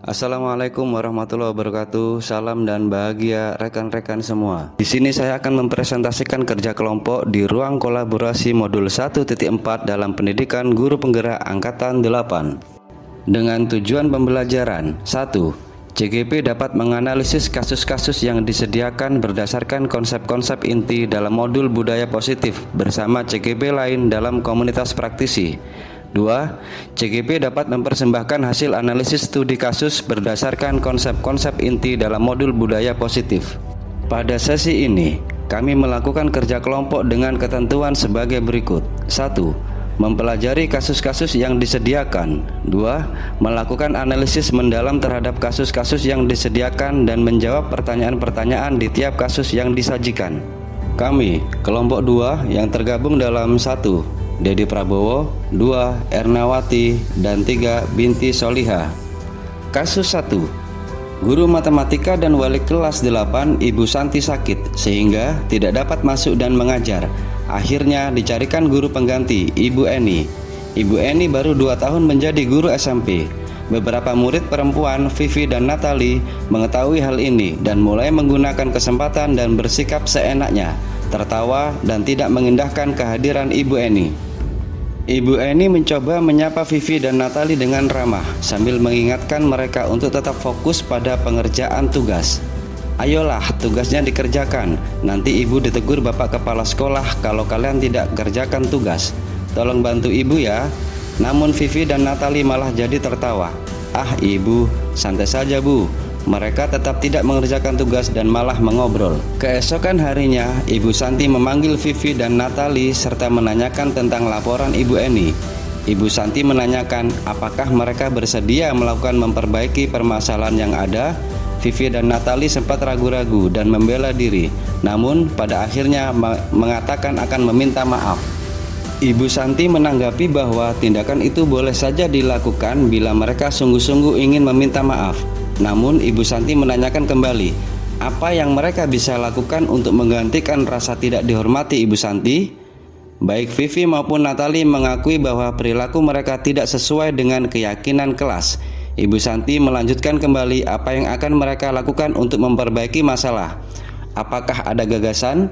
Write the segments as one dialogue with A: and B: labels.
A: Assalamualaikum warahmatullahi wabarakatuh. Salam dan bahagia rekan-rekan semua. Di sini saya akan mempresentasikan kerja kelompok di ruang kolaborasi modul 1.4 dalam pendidikan guru penggerak angkatan 8. Dengan tujuan pembelajaran 1. CGP dapat menganalisis kasus-kasus yang disediakan berdasarkan konsep-konsep inti dalam modul budaya positif bersama CGP lain dalam komunitas praktisi. 2. CGP dapat mempersembahkan hasil analisis studi kasus berdasarkan konsep-konsep inti dalam modul budaya positif. Pada sesi ini, kami melakukan kerja kelompok dengan ketentuan sebagai berikut. 1. Mempelajari kasus-kasus yang disediakan. 2. Melakukan analisis mendalam terhadap kasus-kasus yang disediakan dan menjawab pertanyaan-pertanyaan di tiap kasus yang disajikan. Kami, kelompok 2 yang tergabung dalam 1. Dedi Prabowo, 2. Ernawati, dan 3. Binti Soliha. Kasus 1. Guru matematika dan wali kelas 8 Ibu Santi sakit sehingga tidak dapat masuk dan mengajar. Akhirnya dicarikan guru pengganti, Ibu Eni. Ibu Eni baru 2 tahun menjadi guru SMP. Beberapa murid perempuan, Vivi dan Natali, mengetahui hal ini dan mulai menggunakan kesempatan dan bersikap seenaknya, tertawa dan tidak mengindahkan kehadiran Ibu Eni. Ibu Eni mencoba menyapa Vivi dan Natali dengan ramah sambil mengingatkan mereka untuk tetap fokus pada pengerjaan tugas. Ayolah, tugasnya dikerjakan. Nanti ibu ditegur bapak kepala sekolah kalau kalian tidak kerjakan tugas. Tolong bantu ibu ya. Namun Vivi dan Natali malah jadi tertawa. Ah ibu, santai saja bu. Mereka tetap tidak mengerjakan tugas dan malah mengobrol. Keesokan harinya, Ibu Santi memanggil Vivi dan Natali serta menanyakan tentang laporan Ibu Eni. Ibu Santi menanyakan apakah mereka bersedia melakukan memperbaiki permasalahan yang ada. Vivi dan Natali sempat ragu-ragu dan membela diri, namun pada akhirnya mengatakan akan meminta maaf. Ibu Santi menanggapi bahwa tindakan itu boleh saja dilakukan bila mereka sungguh-sungguh ingin meminta maaf. Namun Ibu Santi menanyakan kembali, apa yang mereka bisa lakukan untuk menggantikan rasa tidak dihormati Ibu Santi? Baik Vivi maupun Natali mengakui bahwa perilaku mereka tidak sesuai dengan keyakinan kelas. Ibu Santi melanjutkan kembali apa yang akan mereka lakukan untuk memperbaiki masalah. Apakah ada gagasan?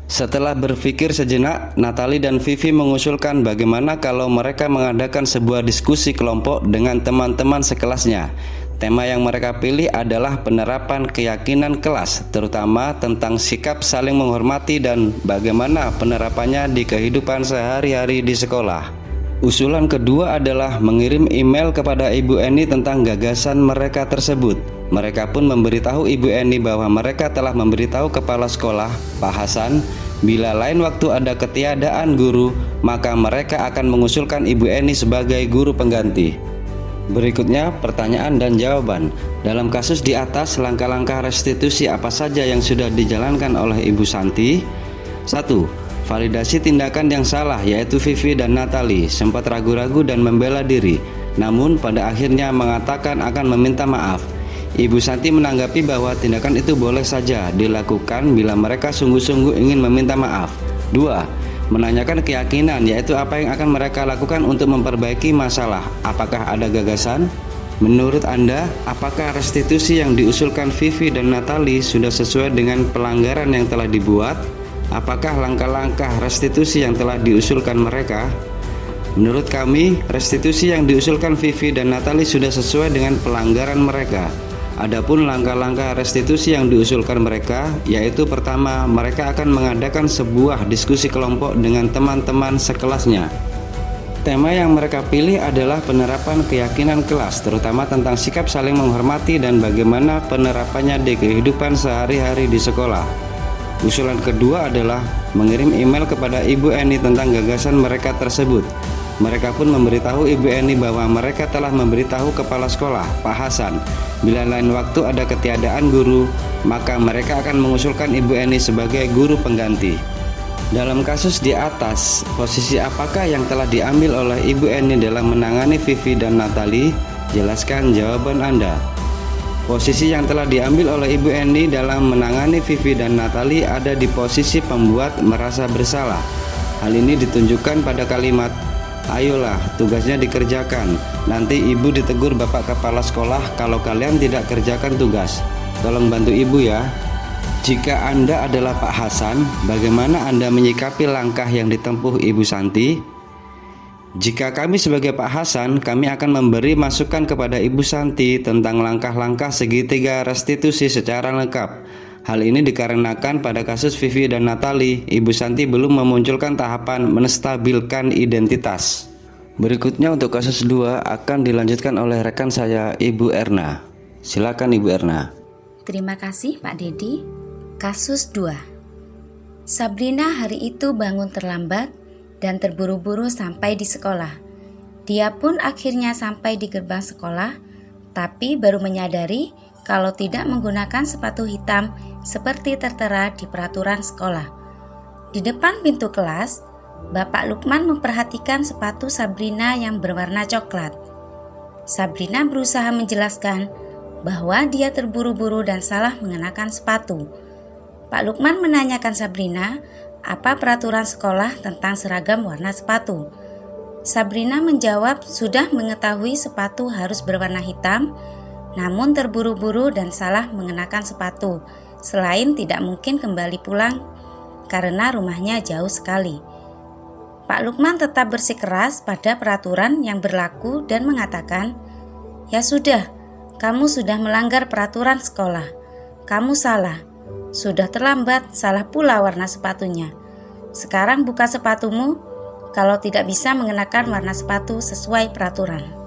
A: Setelah berpikir sejenak, Natali dan Vivi mengusulkan bagaimana kalau mereka mengadakan sebuah diskusi kelompok dengan teman-teman sekelasnya. Tema yang mereka pilih adalah penerapan keyakinan kelas, terutama tentang sikap saling menghormati dan bagaimana penerapannya di kehidupan sehari-hari di sekolah. Usulan kedua adalah mengirim email kepada Ibu Eni tentang gagasan mereka tersebut. Mereka pun memberitahu Ibu Eni bahwa mereka telah memberitahu kepala sekolah, Pak Hasan, bila lain waktu ada ketiadaan guru, maka mereka akan mengusulkan Ibu Eni sebagai guru pengganti. Berikutnya pertanyaan dan jawaban. Dalam kasus di atas, langkah-langkah restitusi apa saja yang sudah dijalankan oleh Ibu Santi? 1. Validasi tindakan yang salah, yaitu Vivi dan Natali sempat ragu-ragu dan membela diri, namun pada akhirnya mengatakan akan meminta maaf. Ibu Santi menanggapi bahwa tindakan itu boleh saja dilakukan bila mereka sungguh-sungguh ingin meminta maaf. 2. Menanyakan keyakinan, yaitu apa yang akan mereka lakukan untuk memperbaiki masalah. Apakah ada gagasan? Menurut Anda, apakah restitusi yang diusulkan Vivi dan Natali sudah sesuai dengan pelanggaran yang telah dibuat? Apakah langkah-langkah restitusi yang telah diusulkan mereka? Menurut kami, restitusi yang diusulkan Vivi dan Natali sudah sesuai dengan pelanggaran mereka. Adapun langkah-langkah restitusi yang diusulkan mereka, yaitu pertama, mereka akan mengadakan sebuah diskusi kelompok dengan teman-teman sekelasnya. Tema yang mereka pilih adalah penerapan keyakinan kelas, terutama tentang sikap saling menghormati dan bagaimana penerapannya di kehidupan sehari-hari di sekolah. Usulan kedua adalah mengirim email kepada Ibu Eni tentang gagasan mereka tersebut. Mereka pun memberitahu Ibu Eni bahwa mereka telah memberitahu kepala sekolah, Pak Hasan, bila lain waktu ada ketiadaan guru, maka mereka akan mengusulkan Ibu Eni sebagai guru pengganti. Dalam kasus di atas, posisi apakah yang telah diambil oleh Ibu Eni dalam menangani Vivi dan Natali? Jelaskan jawaban Anda. Posisi yang telah diambil oleh Ibu Eni dalam menangani Vivi dan Natali ada di posisi pembuat merasa bersalah. Hal ini ditunjukkan pada kalimat, ayolah, tugasnya dikerjakan. Nanti ibu ditegur bapak kepala sekolah kalau kalian tidak kerjakan tugas. Tolong bantu ibu ya. Jika Anda adalah Pak Hasan, bagaimana Anda menyikapi langkah yang ditempuh Ibu Santi? Jika kami sebagai Pak Hasan, kami akan memberi masukan kepada Ibu Santi tentang langkah-langkah segitiga restitusi secara lengkap. Hal ini dikarenakan pada kasus Vivi dan Natali, Ibu Santi belum memunculkan tahapan menstabilkan identitas. Berikutnya untuk kasus 2 akan dilanjutkan oleh rekan saya, Ibu Erna. Silakan Ibu Erna.
B: Terima kasih Pak Dedi. Kasus 2. Sabrina hari itu bangun terlambat dan terburu-buru sampai di sekolah. Dia pun akhirnya sampai di gerbang sekolah, tapi baru menyadari kalau tidak menggunakan sepatu hitam seperti tertera di peraturan sekolah. Di depan pintu kelas, Bapak Lukman memperhatikan sepatu Sabrina yang berwarna coklat. Sabrina berusaha menjelaskan bahwa dia terburu-buru dan salah mengenakan sepatu. Pak Lukman menanyakan Sabrina apa peraturan sekolah tentang seragam warna sepatu. Sabrina menjawab sudah mengetahui sepatu harus berwarna hitam, namun terburu-buru dan salah mengenakan sepatu, selain tidak mungkin kembali pulang karena rumahnya jauh sekali. Pak Lukman tetap bersikeras pada peraturan yang berlaku dan mengatakan, "Ya sudah, kamu sudah melanggar peraturan sekolah. Kamu salah. Sudah terlambat, salah pula warna sepatunya. Sekarang buka sepatumu kalau tidak bisa mengenakan warna sepatu sesuai peraturan."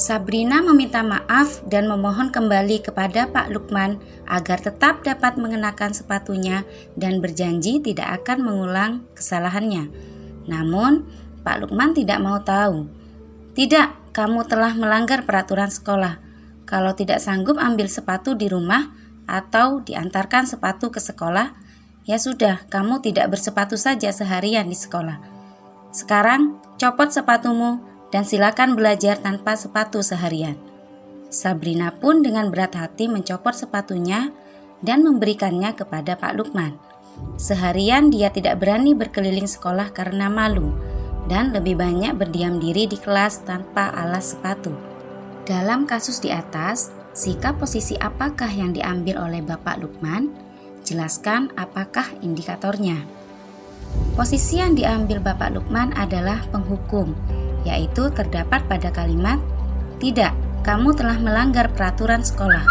B: Sabrina meminta maaf dan memohon kembali kepada Pak Lukman agar tetap dapat mengenakan sepatunya dan berjanji tidak akan mengulang kesalahannya. Namun, Pak Lukman tidak mau tahu. "Tidak, kamu telah melanggar peraturan sekolah. Kalau tidak sanggup ambil sepatu di rumah atau diantarkan sepatu ke sekolah, ya sudah, kamu tidak bersepatu saja seharian di sekolah. Sekarang copot sepatumu dan silakan belajar tanpa sepatu seharian." Sabrina pun dengan berat hati mencopot sepatunya dan memberikannya kepada Pak Lukman. Seharian dia tidak berani berkeliling sekolah karena malu dan lebih banyak berdiam diri di kelas tanpa alas sepatu. Dalam kasus di atas, sikap posisi apakah yang diambil oleh Bapak Lukman? Jelaskan apakah indikatornya. Posisi yang diambil Bapak Lukman adalah penghukum, yaitu terdapat pada kalimat, "Tidak, kamu telah melanggar peraturan sekolah.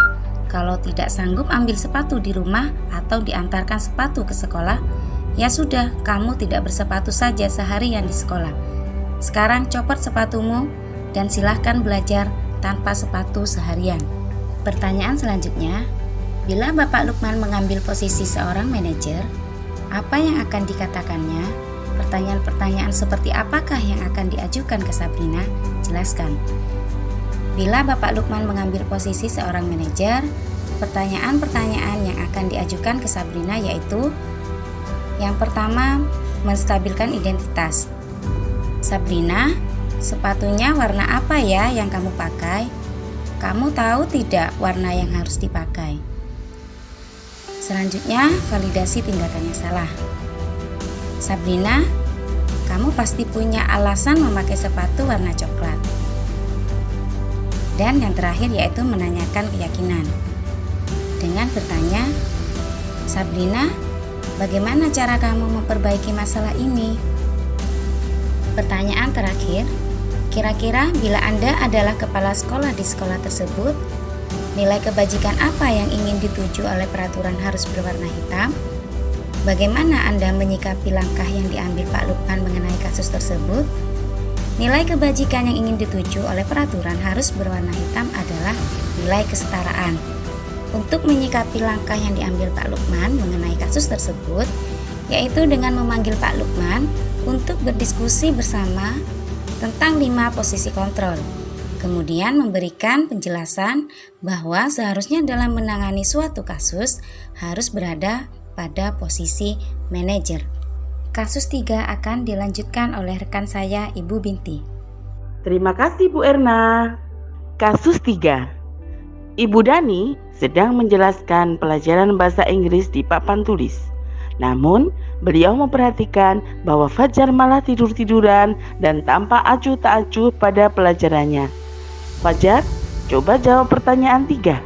B: Kalau tidak sanggup ambil sepatu di rumah atau diantarkan sepatu ke sekolah, ya sudah, kamu tidak bersepatu saja seharian di sekolah. Sekarang copot sepatumu dan silahkan belajar tanpa sepatu seharian." Pertanyaan selanjutnya, bila Bapak Lukman mengambil posisi seorang manajer, apa yang akan dikatakannya? Pertanyaan-pertanyaan seperti apakah yang akan diajukan ke Sabrina? Jelaskan. Bila Bapak Lukman mengambil posisi seorang manajer, pertanyaan-pertanyaan yang akan diajukan ke Sabrina yaitu: yang pertama, menstabilkan identitas. "Sabrina, sepatunya warna apa ya yang kamu pakai? Kamu tahu tidak warna yang harus dipakai?" Selanjutnya, validasi tindakan yang salah. "Sabrina, kamu pasti punya alasan memakai sepatu warna coklat." Dan yang terakhir yaitu menanyakan keyakinan. Dengan bertanya, "Sabrina, bagaimana cara kamu memperbaiki masalah ini?" Pertanyaan terakhir, kira-kira bila Anda adalah kepala sekolah di sekolah tersebut, nilai kebajikan apa yang ingin dituju oleh peraturan harus berwarna hitam? Bagaimana Anda menyikapi langkah yang diambil Pak Lukman mengenai kasus tersebut? Nilai kebajikan yang ingin dituju oleh peraturan harus berwarna hitam adalah nilai kesetaraan. Untuk menyikapi langkah yang diambil Pak Lukman mengenai kasus tersebut, yaitu dengan memanggil Pak Lukman untuk berdiskusi bersama tentang 5 posisi kontrol. Kemudian memberikan penjelasan bahwa seharusnya dalam menangani suatu kasus harus berada pada posisi manajer. Kasus 3 akan dilanjutkan oleh rekan saya, Ibu Binti.
C: Terima kasih Bu Erna. Kasus 3. Ibu Dani sedang menjelaskan pelajaran bahasa Inggris di papan tulis. Namun, beliau memperhatikan bahwa Fajar malah tidur-tiduran dan tampak acuh tak acuh pada pelajarannya. Fajar, coba jawab pertanyaan 3.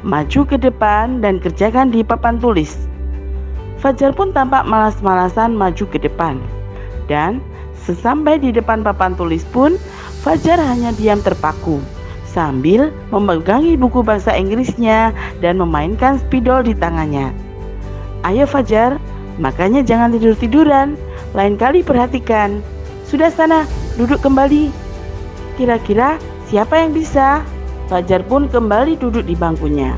C: Maju ke depan dan kerjakan di papan tulis. Fajar pun tampak malas-malasan maju ke depan. Dan sesampai di depan papan tulis pun, Fajar hanya diam terpaku sambil memegangi buku bahasa Inggrisnya dan memainkan spidol di tangannya. Ayo Fajar, makanya jangan tidur-tiduran, lain kali perhatikan. Sudah sana, duduk kembali. Kira-kira siapa yang bisa? Fajar pun kembali duduk di bangkunya.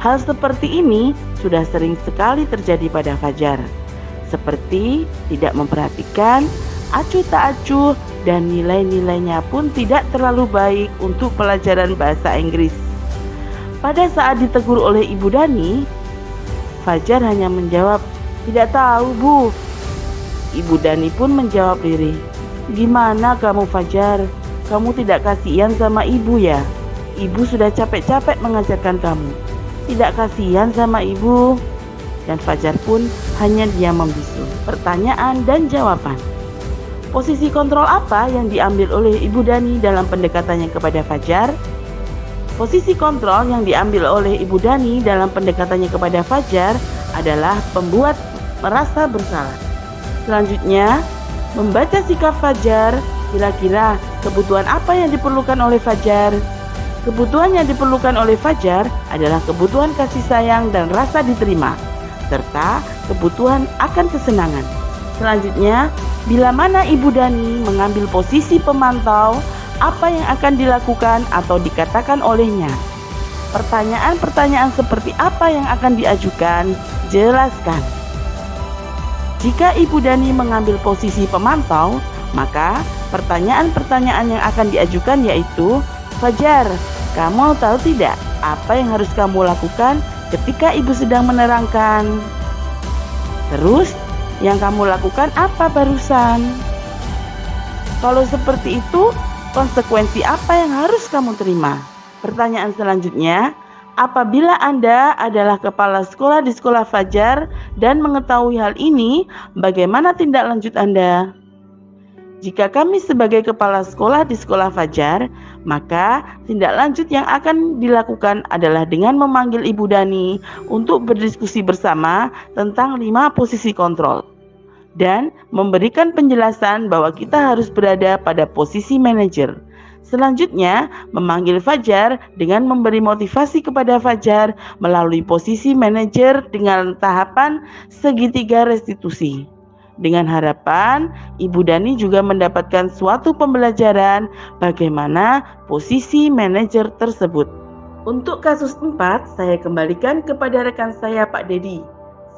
C: Hal seperti ini sudah sering sekali terjadi pada Fajar. Seperti tidak memperhatikan, acuh tak acuh, dan nilai-nilainya pun tidak terlalu baik untuk pelajaran bahasa Inggris. Pada saat ditegur oleh Ibu Dani, Fajar hanya menjawab, "Tidak tahu, Bu." Ibu Dani pun menjawab lirih, "Gimana kamu Fajar? Kamu tidak kasihan sama ibu ya? Ibu sudah capek-capek mengajarkan kamu. Tidak kasihan sama ibu?" Dan Fajar pun hanya diam membisu pertanyaan dan jawaban. Posisi kontrol apa yang diambil oleh Ibu Dani dalam pendekatannya kepada Fajar? Posisi kontrol yang diambil oleh Ibu Dani dalam pendekatannya kepada Fajar adalah pembuat merasa bersalah. Selanjutnya, membaca sikap Fajar, kira-kira kebutuhan apa yang diperlukan oleh Fajar? Kebutuhan yang diperlukan oleh Fajar adalah kebutuhan kasih sayang dan rasa diterima, serta kebutuhan akan kesenangan. Selanjutnya, bila mana Ibu Dani mengambil posisi pemantau, apa yang akan dilakukan atau dikatakan olehnya? Pertanyaan-pertanyaan seperti apa yang akan diajukan? Jelaskan. Jika Ibu Dani mengambil posisi pemantau, maka pertanyaan-pertanyaan yang akan diajukan yaitu, "Fajar, kamu tahu tidak apa yang harus kamu lakukan ketika ibu sedang menerangkan? Terus, yang kamu lakukan apa barusan? Kalau seperti itu, konsekuensi apa yang harus kamu terima?" Pertanyaan selanjutnya, apabila Anda adalah kepala sekolah di sekolah Fajar dan mengetahui hal ini, bagaimana tindak lanjut Anda? Jika kami sebagai kepala sekolah di sekolah Fajar, maka tindak lanjut yang akan dilakukan adalah dengan memanggil Ibu Dani untuk berdiskusi bersama tentang 5 posisi kontrol dan memberikan penjelasan bahwa kita harus berada pada posisi manajer. Selanjutnya, memanggil Fajar dengan memberi motivasi kepada Fajar melalui posisi manajer dengan tahapan segitiga restitusi. Dengan harapan Ibu Dani juga mendapatkan suatu pembelajaran bagaimana posisi manajer tersebut. Untuk kasus 4, saya kembalikan kepada rekan saya Pak Dedi.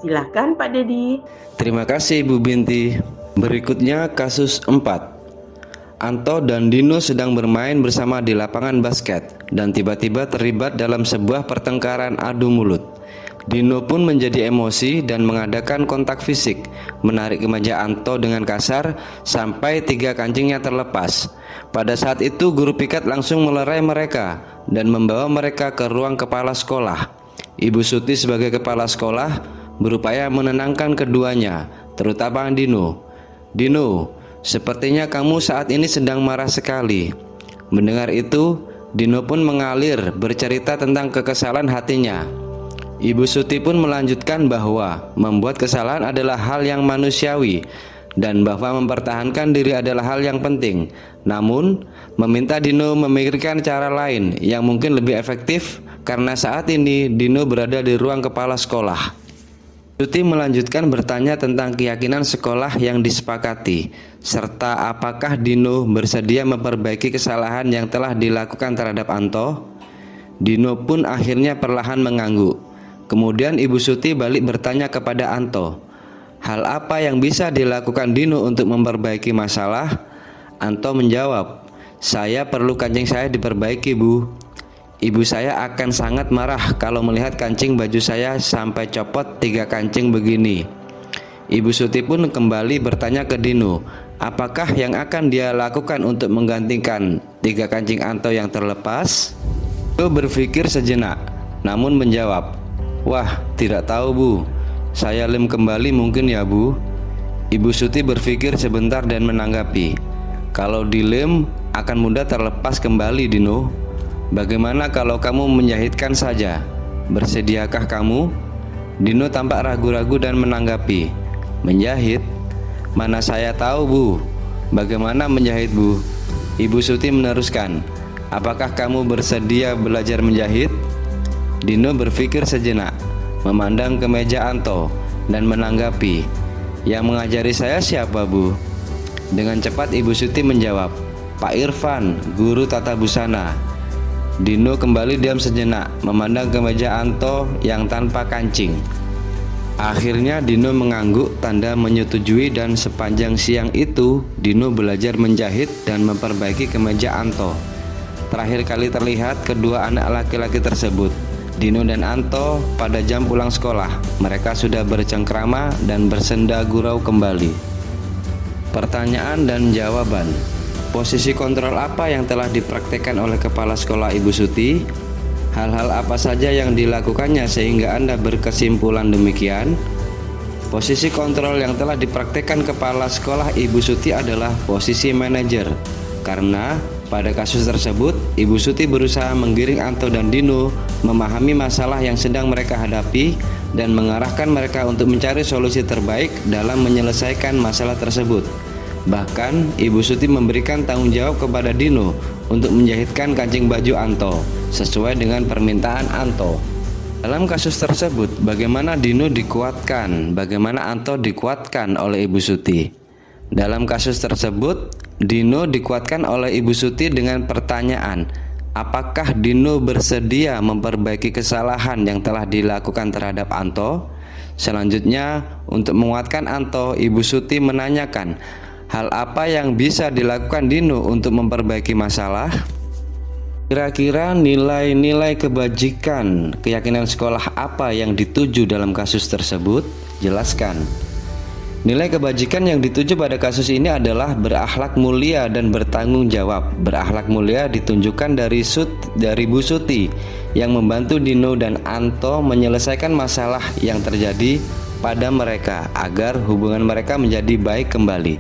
C: Silahkan Pak Dedi.
A: Terima kasih Bu Binti. Berikutnya kasus 4. Anto dan Dino sedang bermain bersama di lapangan basket dan tiba-tiba terlibat dalam sebuah pertengkaran adu mulut. Dino pun menjadi emosi dan mengadakan kontak fisik, menarik kemeja Anto dengan kasar sampai 3 kancingnya terlepas. Pada saat itu guru piket langsung melerai mereka dan membawa mereka ke ruang kepala sekolah. Ibu Suti sebagai kepala sekolah berupaya menenangkan keduanya, terutama Dino. "Dino, sepertinya kamu saat ini sedang marah sekali." Mendengar itu, Dino pun mengalir bercerita tentang kekesalan hatinya. Ibu Suti pun melanjutkan bahwa membuat kesalahan adalah hal yang manusiawi dan bahwa mempertahankan diri adalah hal yang penting. Namun, meminta Dino memikirkan cara lain yang mungkin lebih efektif karena saat ini Dino berada di ruang kepala sekolah. Suti melanjutkan bertanya tentang keyakinan sekolah yang disepakati, serta apakah Dino bersedia memperbaiki kesalahan yang telah dilakukan terhadap Anto. Dino pun akhirnya perlahan mengangguk. Kemudian Ibu Suti balik bertanya kepada Anto, hal apa yang bisa dilakukan Dino untuk memperbaiki masalah? Anto menjawab, "Saya perlu kancing saya diperbaiki, Bu. Ibu saya akan sangat marah kalau melihat kancing baju saya sampai copot 3 kancing begini." Ibu Suti pun kembali bertanya ke Dino, apakah yang akan dia lakukan untuk menggantikan 3 kancing Anto yang terlepas? Dino berpikir sejenak, namun menjawab, "Wah, tidak tahu Bu. Saya lem kembali mungkin ya Bu. Ibu Suti berpikir sebentar dan menanggapi, kalau dilem akan mudah terlepas kembali Dino. Bagaimana kalau kamu menjahitkan saja? Bersediakah kamu? Dino tampak ragu-ragu dan menanggapi, menjahit? Mana saya tahu Bu. Bagaimana menjahit Bu? Ibu Suti meneruskan, apakah kamu bersedia belajar menjahit? Dino berpikir sejenak, memandang ke meja Anto dan menanggapi, yang mengajari saya siapa Bu? Dengan cepat Ibu Suti menjawab, Pak Irfan, guru tata busana. Dino kembali diam sejenak, memandang ke meja Anto yang tanpa kancing. Akhirnya Dino mengangguk tanda menyetujui dan sepanjang siang itu Dino belajar menjahit dan memperbaiki kemeja Anto. Terakhir kali terlihat kedua anak laki-laki tersebut, Dino dan Anto, pada jam pulang sekolah. Mereka sudah bercengkrama dan bersenda gurau kembali. Pertanyaan dan jawaban. Posisi kontrol apa yang telah dipraktekkan oleh kepala sekolah Ibu Suti? Hal-hal apa saja yang dilakukannya sehingga Anda berkesimpulan demikian? Posisi kontrol yang telah dipraktekkan kepala sekolah Ibu Suti adalah posisi manajer. Karena pada kasus tersebut, Ibu Suti berusaha menggiring Anto dan Dino memahami masalah yang sedang mereka hadapi dan mengarahkan mereka untuk mencari solusi terbaik dalam menyelesaikan masalah tersebut. Bahkan, Ibu Suti memberikan tanggung jawab kepada Dino untuk menjahitkan kancing baju Anto sesuai dengan permintaan Anto. Dalam kasus tersebut, bagaimana Dino dikuatkan, bagaimana Anto dikuatkan oleh Ibu Suti? Dalam kasus tersebut, Dino dikuatkan oleh Ibu Suti dengan pertanyaan, apakah Dino bersedia memperbaiki kesalahan yang telah dilakukan terhadap Anto? Selanjutnya, untuk menguatkan Anto, Ibu Suti menanyakan, hal apa yang bisa dilakukan Dino untuk memperbaiki masalah? Kira-kira nilai-nilai kebajikan keyakinan sekolah apa yang dituju dalam kasus tersebut? Jelaskan. Nilai kebajikan yang dituju pada kasus ini adalah berakhlak mulia dan bertanggung jawab. Berakhlak mulia ditunjukkan dari Bu Suti yang membantu Dino dan Anto menyelesaikan masalah yang terjadi pada mereka agar hubungan mereka menjadi baik kembali.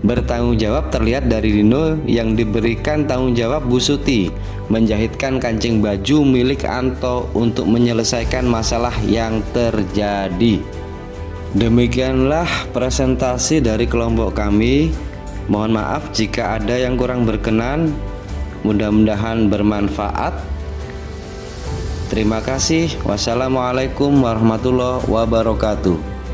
A: Bertanggung jawab terlihat dari Dino yang diberikan tanggung jawab Bu Suti menjahitkan kancing baju milik Anto untuk menyelesaikan masalah yang terjadi. Demikianlah presentasi dari kelompok kami. Mohon maaf jika ada yang kurang berkenan. Mudah-mudahan bermanfaat. Terima kasih. Wassalamualaikum warahmatullahi wabarakatuh.